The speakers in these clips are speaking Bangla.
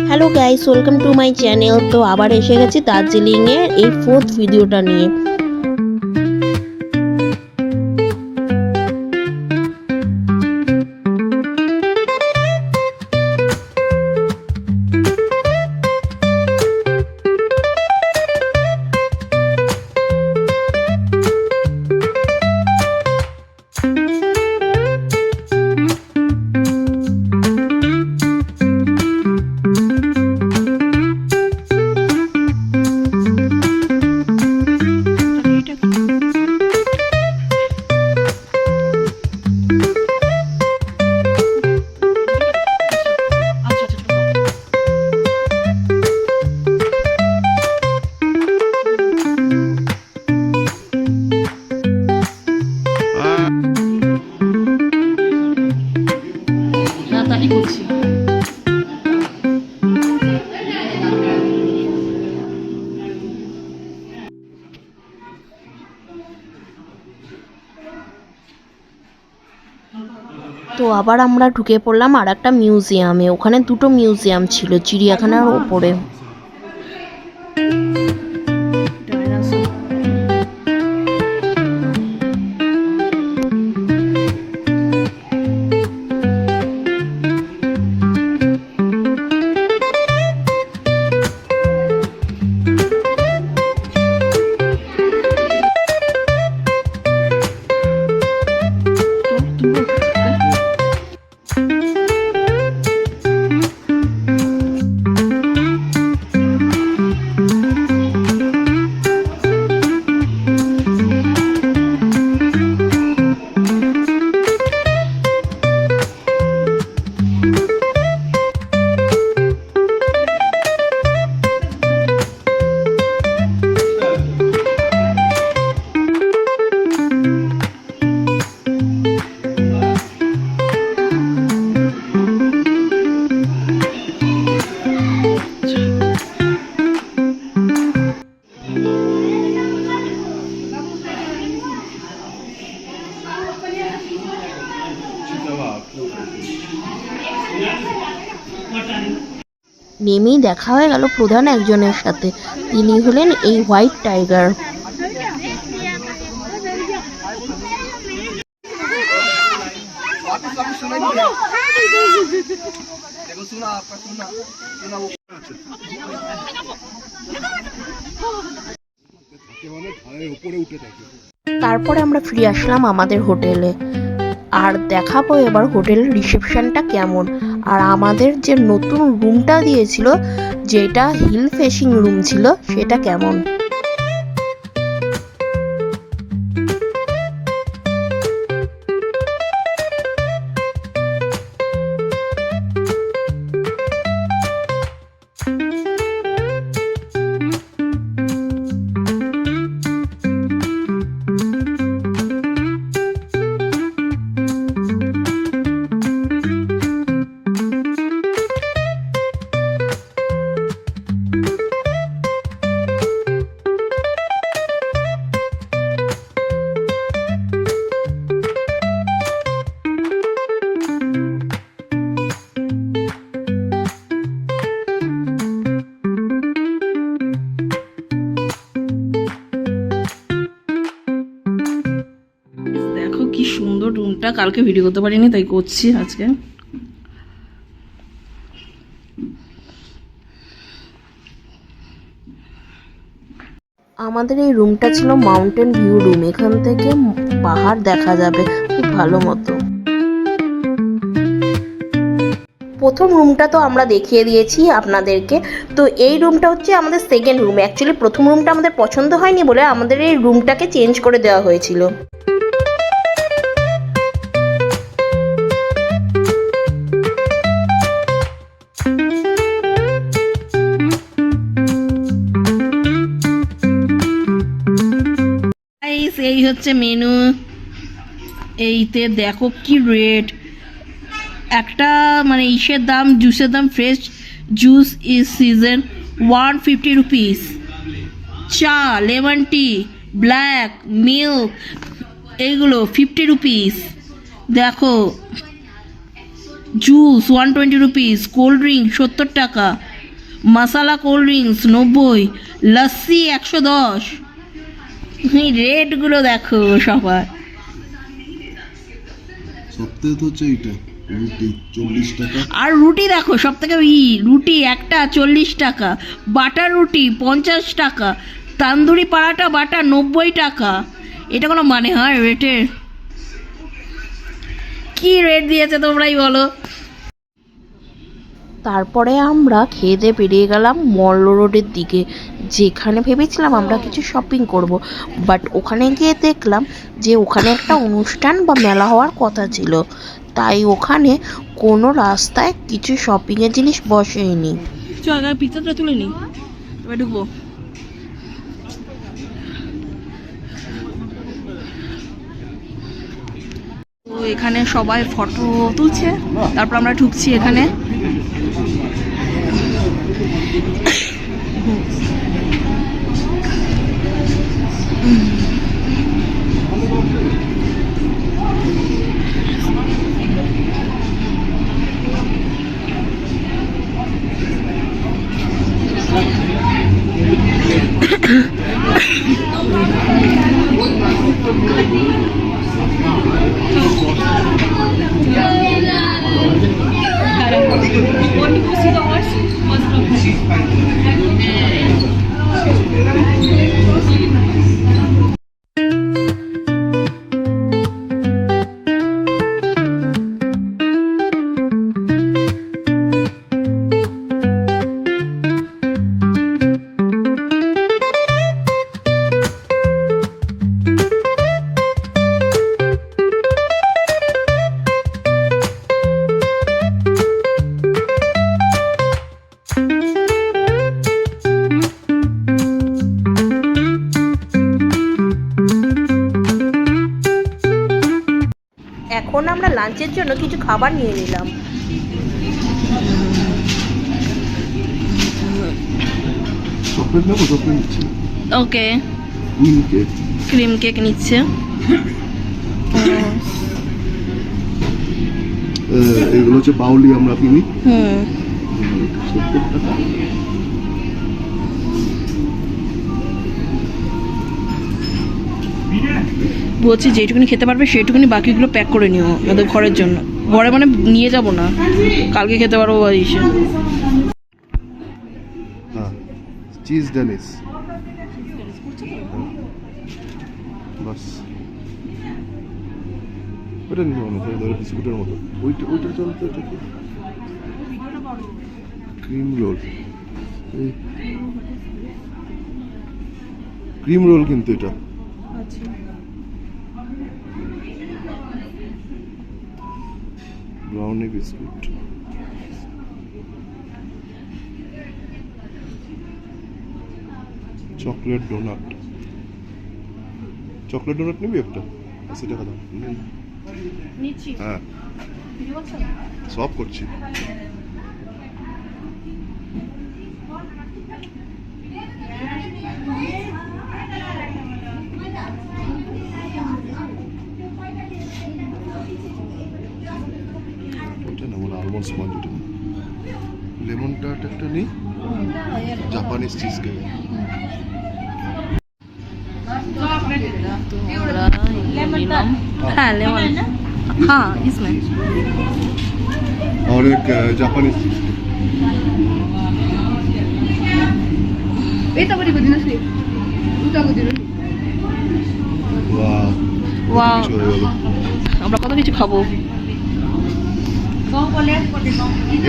Hello guys, welcome to my channel. তো আবার এসে গেছি দার্জিলিংয়ের এই 4th ভিডিওটা নিয়ে। তো আবার আমরা ঢুকে পড়লাম আর একটা মিউজিয়ামে। ওখানে দুটো মিউজিয়াম ছিল চিড়িয়াখানার ওপরে। নেমেই দেখা হয়ে গেল প্রধান একজনের সাথে। তিনি হলেন এই হোয়াইট টাইগার। তারপরে আমরা ফিরে আসলাম আমাদের হোটেলে। আর দেখাবো এবার হোটেলের রিসেপশনটা কেমন। আর আমাদের যে নতুন রুমটা দিয়েছিল, যেটা হিল ফেসিং রুম ছিল, সেটা কেমন। কি সুন্দর রুমটা, কালকে ভিডিও করতে পারিনি তাই করছি আজকে। আমাদের এই রুমটা ছিল মাউন্টেন ভিউ রুম। এখান থেকে পাহাড় দেখা যাবে খুব ভালো মতো। প্রথম রুমটা তো আমরা দেখিয়ে দিয়েছি আপনাদেরকে। তো এই রুমটা হচ্ছে আমাদের সেকেন্ড রুম। অ্যাকচুয়ালি প্রথম রুমটা আমাদের পছন্দ হয়নি বলে আমাদের এই রুমটাকে চেঞ্জ করে দেওয়া হয়েছিল। এই হচ্ছে মেনু। এইতে দেখো কি রেট। একটা মানে ইসের দাম, জুসের দাম, fresh juice is season 150 rupees. চা, লেমন টি, ব্ল্যাক মিল্ক, এইগুলো 50 রুপিস। দেখো জুস 120 রুপিস, কোল্ড ড্রিঙ্ক 70 টাকা, মশালা কোল্ড ড্রিঙ্কস 90, লস্যি 110। রেটগুলো দেখো সবার। সপ্তাহে তো হচ্ছে এইটা রুটি 40 টাকা। আর রুটি দেখো সব থেকে রুটি একটা 40 টাকা, বাটার রুটি 50 টাকা, তান্দুরি পারাটা বাটা 90 টাকা। এটা কোনো মানে হয় রেটের? কি রেট দিয়েছে তোমরাই বলো। তারপরে আমরা খেয়ে দিয়ে বেরিয়ে গেলাম মল রোডের দিকে, যেখানে ভেবেছিলাম আমরা কিছু শপিং করব, বাট ওখানে গিয়ে দেখলাম যে ওখানে একটা অনুষ্ঠান বা মেলা হওয়ার কথা ছিল, তাই ওখানে কোনো রাস্তায় কিছু শপিংয়ের জিনিস বসেনি। চল পিৎজাটা তুলে নি, এবার ঢুকবো। তো এখানে সবাই ফটো তুলছে, তারপর আমরা ঢুকছি এখানে। এখন আমরা লাঞ্চের জন্য কিছু খাবার নিয়ে নিলাম। চকলেট নেবো, চকলেট নিচ্ছি। ওকে, ক্রিম কেক। ক্রিম কেক নিচ্ছে। এগুলো হচ্ছে বাউলি আমরা কিনি। 70 টাকা। বলছি যেটুকুনি খেতে পারবে সেইটুকুনি, বাকিগুলো প্যাক করে নিও আমাদের ঘরের জন্য। ঘরে মানে নিয়ে যাব না, কালকে খেতে পারবো এসে। হ্যাঁ, চিজ ডেনিস। বাস ওটা নিয়ে মনে হয় ধরো বিস্কুটের মতো। ওইটা চলতে, ওইটা কি ক্রিম রোল। এই ক্রিম রোল কিন্তু এটা brownie biscuit. Chocolate donut. Chocolate donut নিবি একটা? 80 টাকা দাম। হ্যাঁ, সব করছি। ওটা না, মানে আলমন্ড স্পঞ্জ। ওটা লেমন টার্ট একটা নিই, জাপানিজ চিজ কেক। हाँ लेमन, हाँ इसमें। और एक जापानीज चीज। वाह वाह, কিছু হয়ে গেল। আমরা কত কিছু খাবো।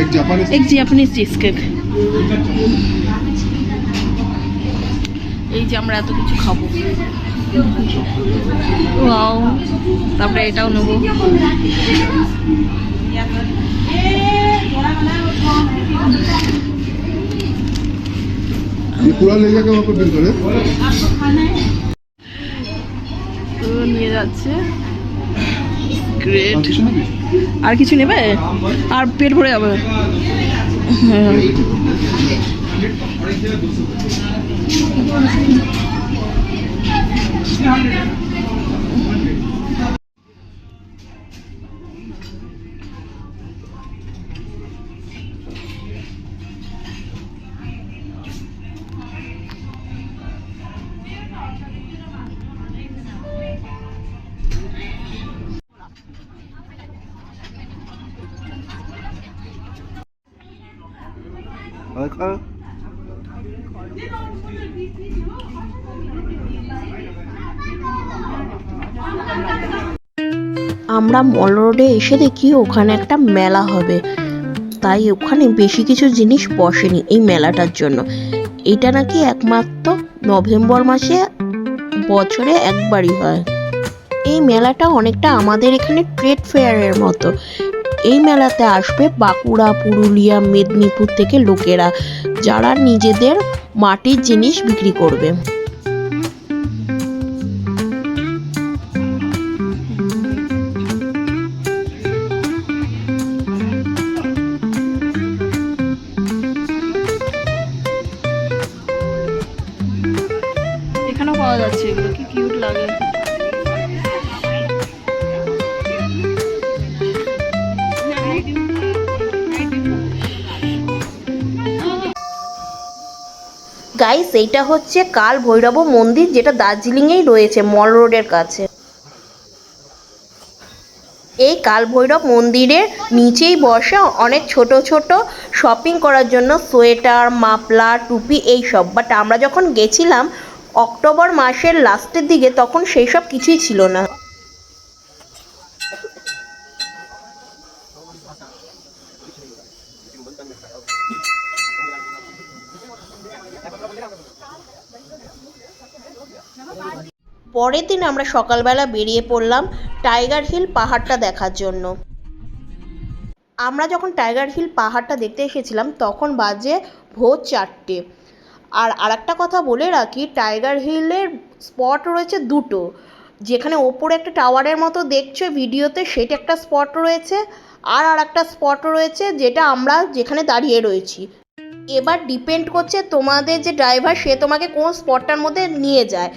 एक जापानीज এক জাপানিজ চিজ কেক। এই যে আমরা এত কিছু খাবো। ওয়াও, তারপরে এটাও নেবো। ये पूरा ले जाके वहाँ पर बिल करे। তো নিয়ে যাচ্ছে। গ্রেট। और कुछ नहीं? আর কিছু নেবে? আর পেট ভরে যাবে। হ্যাঁ। খা। আমরা মল রোডে এসে দেখি ওখানে একটা মেলা হবে, তাই ওখানে বেশি কিছু জিনিস বসেনি এই মেলাটার জন্য। এটা নাকি একমাত্র নভেম্বর মাসে বছরে একবারই হয়। এই মেলাটা অনেকটা আমাদের এখানে ট্রেড ফেয়ারের মতো। এই মেলাতে আসবে বাঁকুড়া, পুরুলিয়া, মেদিনীপুর থেকে লোকেরা, যারা নিজেদের মাটির জিনিস বিক্রি করবে। এখানেও পাওয়া যাচ্ছে, এগুলো কি কিউট লাগে। গাইস, এইটা হচ্ছে কাল ভৈরব মন্দির, যেটা দার্জিলিংয়েই রয়েছে, মল রোডের কাছে। এই কাল ভৈরব মন্দিরের নিচেই বসে অনেক ছোট ছোট শপিং করার জন্য সোয়েটার, মাফলার, টুপি এইসব। বাট আমরা যখন গেছিলাম অক্টোবর মাসের লাস্টের দিকে, তখন সেই সব কিছুই ছিল না। পরের দিন আমরা সকালবেলা বেরিয়ে পড়লাম টাইগার হিল পাহাড়টা দেখার জন্য। আমরা যখন টাইগার হিল পাহাড়টা দেখতে এসেছিলাম তখন বাজে ভোর 4টে। আর আরেকটা কথা বলে রাখি, টাইগার হিলের স্পট রয়েছে দুটো। যেখানে ওপরে একটা টাওয়ারের মতো দেখছো ভিডিওতে, সেটা একটা স্পট রয়েছে। আর একটা স্পট রয়েছে যেটা আমরা যেখানে দাঁড়িয়ে রয়েছি। এবার ডিপেন্ড করছে তোমাদের যে ড্রাইভার, সে তোমাকে কোন স্পটটার মধ্যে নিয়ে যায়।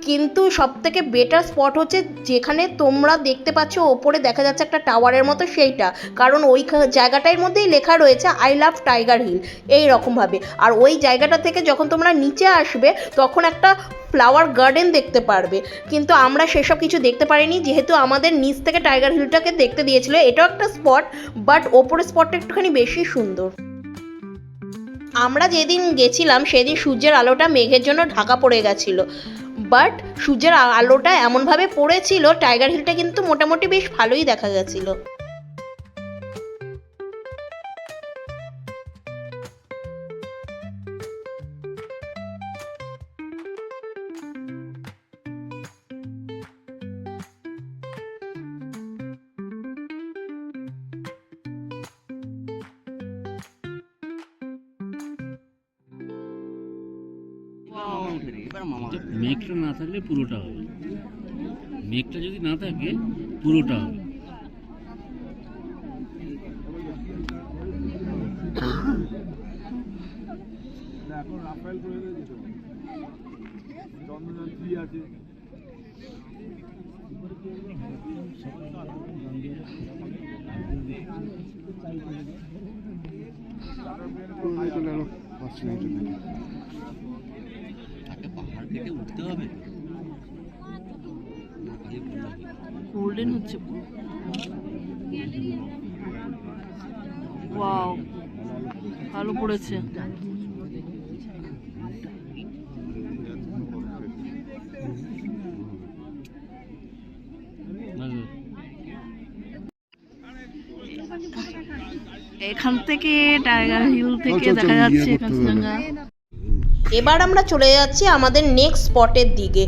কিন্তু সবথেকে বেটার স্পট হচ্ছে যেখানে তোমরা দেখতে পাচ্ছ ওপরে দেখা যাচ্ছে একটা টাওয়ারের মতো, সেইটা। কারণ ওই জায়গাটার মধ্যেই লেখা রয়েছে আই লাভ টাইগার হিল, এই রকমভাবে। আর ওই জায়গাটা থেকে যখন তোমরা নিচে আসবে তখন একটা ফ্লাওয়ার গার্ডেন দেখতে পারবে। কিন্তু আমরা সেসব কিছু দেখতে পারিনি, যেহেতু আমাদের নিচ থেকে টাইগার হিলটাকে দেখতে দিয়েছিল। এটাও একটা স্পট, বাট ওপরের স্পটটা একটুখানি বেশি সুন্দর। আমরা যেদিন গেছিলাম সেদিন সূর্যের আলোটা মেঘের জন্য ঢাকা পড়ে গেছিলো, বাট সূর্যের আলোটা এমনভাবে পড়েছিল টাইগার হিলটা কিন্তু মোটামুটি বেশ ভালোই দেখা গেছিলো। মেঘটা না থাকলে পুরোটা হবে, মেঘটা যদি না থাকে পুরোটা হবে। পাহাড় কেটে উঠতে হবে, গোল্ডেন হচ্ছে পুরো। ওয়াও, ভালো পড়েছে। এখান থেকে টাইগার হিল থেকে দেখা যাচ্ছে কাঞ্চনজঙ্ঘা। এবার আমরা চলে যাচ্ছি আমাদের নেক্সট স্পটের দিকে,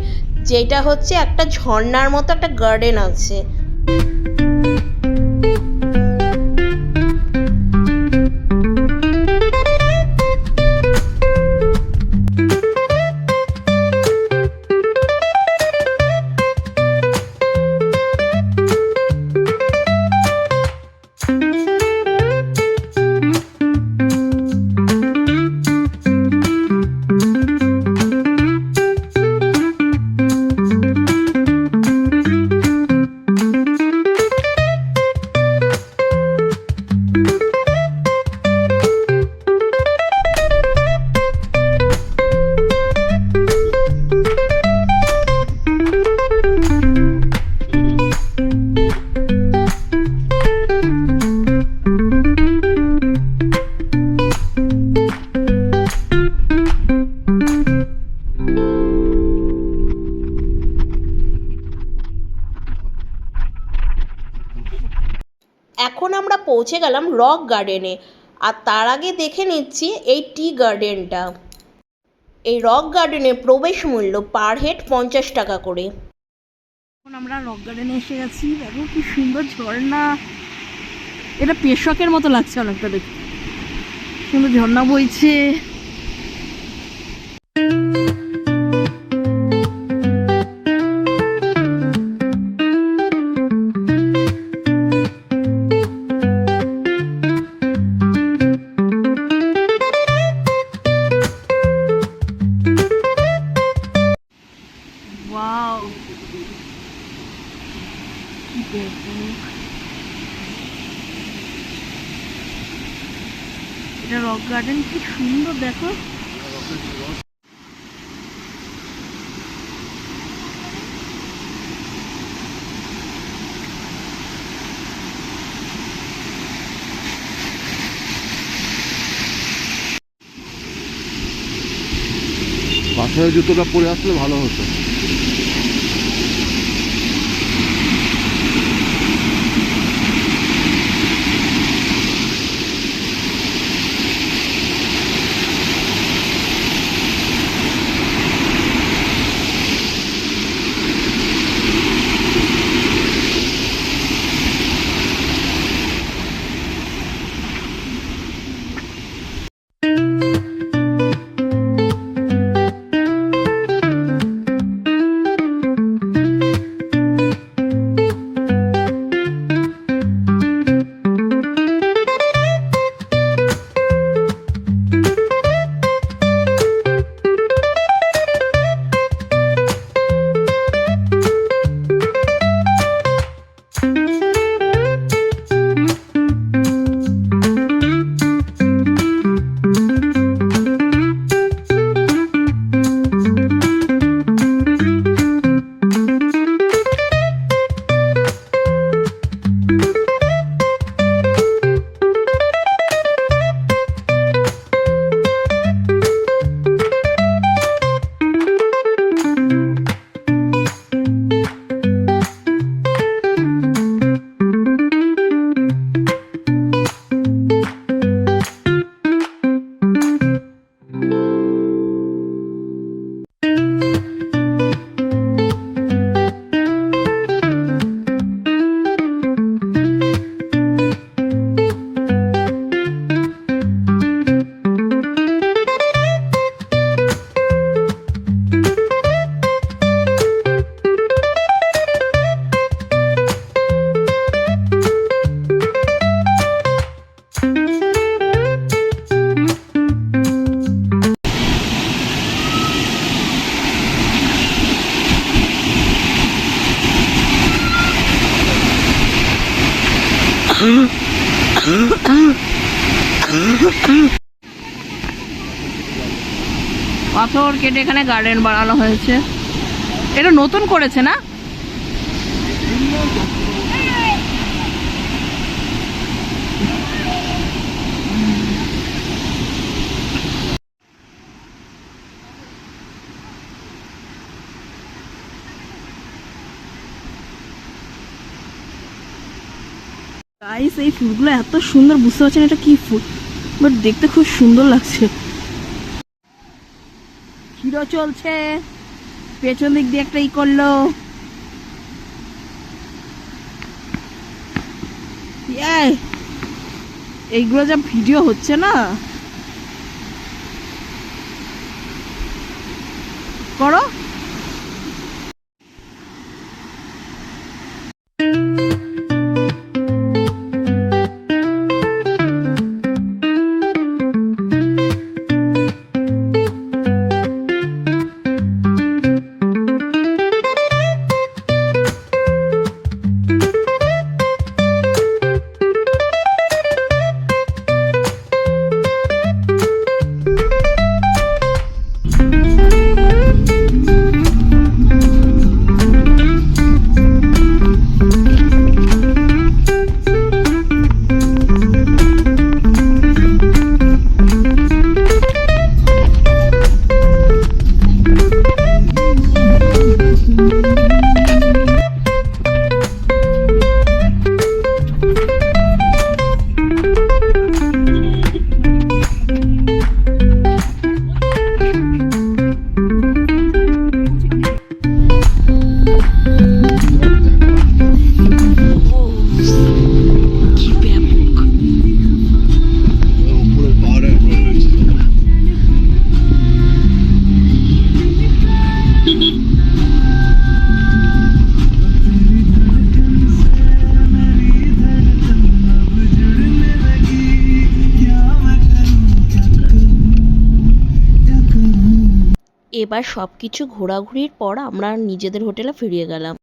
যেটা হচ্ছে একটা ঝর্ণার মতো একটা গার্ডেন আছে। পৌঁছে গেলাম রক গার্ডেনে। আর তার আগে দেখে নিচ্ছি এই টি গার্ডেনটা। এই রক গার্ডেনের প্রবেশ মূল্য পার হেড 50 টাকা করে। এখন আমরা রক গার্ডেনে এসে গেছি। দেখো কি সুন্দর ঝর্ণা, এটা পেশকের মতো লাগছে অনেকটা দেখতে, সুন্দর ঝর্ণা বইছে। ওয়াও, কি দেখো, এটা রক গার্ডেন, কি সুন্দর দেখো। বাসায় জুতোটা পরে আসলে ভালো হতো। পাথর কেটে এখানে গার্ডেন বানানো হয়েছে। এটা নতুন করেছে না? গাইস, এই ফুলগুলো এত সুন্দর, বুঝতে পারছেন এটা কি ফুল, বাট দেখতে খুব সুন্দর লাগছে। হিরো চলছে, পেছন দিক দিয়ে একটা করলো। এইগুলো যা ভিডিও হচ্ছে না, করো। এবার সব কিছু ঘোরাঘুরির পর আমরা নিজেদের হোটেলে ফিরে গেলাম।